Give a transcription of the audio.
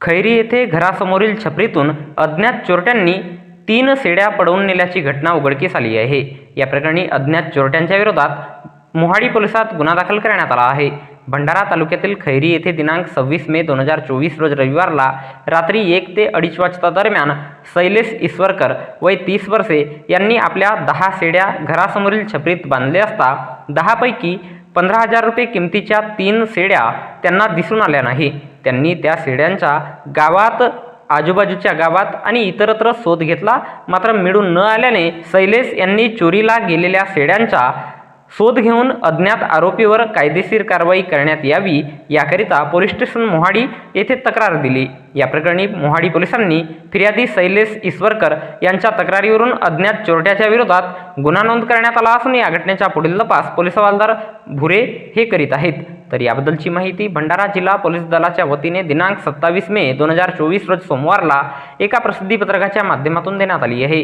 खैरी येथे घरासमोरील छपरीतून अज्ञात चोरट्यांनी 3 शेळ्या पळवून नेल्याची घटना उघडकीस आली आहे। या प्रकरणी अज्ञात चोरट्यांच्या विरोधात मोहाडी पोलिसात गुन्हा दाखल करण्यात आला आहे। भंडारा तालुक्यातील खैरी येथे दिनांक 26 मे 2024 रोज रविवारला रात्री 1 ते 2:30 वाजता दरम्यान शैलेश ईश्वरकर वय 30 वर्षे यांनी आपल्या 10 शेळ्या घरासमोरील छपरीत बांधले असता 10 पैकी 15,000 रुपये किमतीच्या 3 शेळ्या त्यांना दिसून आल्या नाही। त्यांनी त्या शेळ्यांचा गावात, आजूबाजूच्या गावात आणि इतरत्र शोध घेतला, मात्र मिळून न आल्याने शैलेश यांनी चोरीला गेलेल्या शेळ्यांचा शोध घेऊन अज्ञात आरोपीवर कायदेशीर कारवाई करण्यात यावी याकरिता पोलीस स्टेशन मोहाडी येथे तक्रार दिली। या प्रकरणी मोहाडी पोलिसांनी फिर्यादी शैलेश ईश्वरकर यांच्या तक्रारीवरून अज्ञात चोरट्याच्या विरोधात गुन्हा नोंद करण्यात आला असून या घटनेचा पुढील तपास पोलीस हवालदार भुरे हे करीत आहेत। तर याबद्दलची माहिती भंडारा जिल्हा पोलीस दलाच्या वतीने दिनांक 27 मे 2024 रोज सोमवारला एका प्रसिद्धी पत्रकाच्या माध्यमातून देण्यात आली आहे।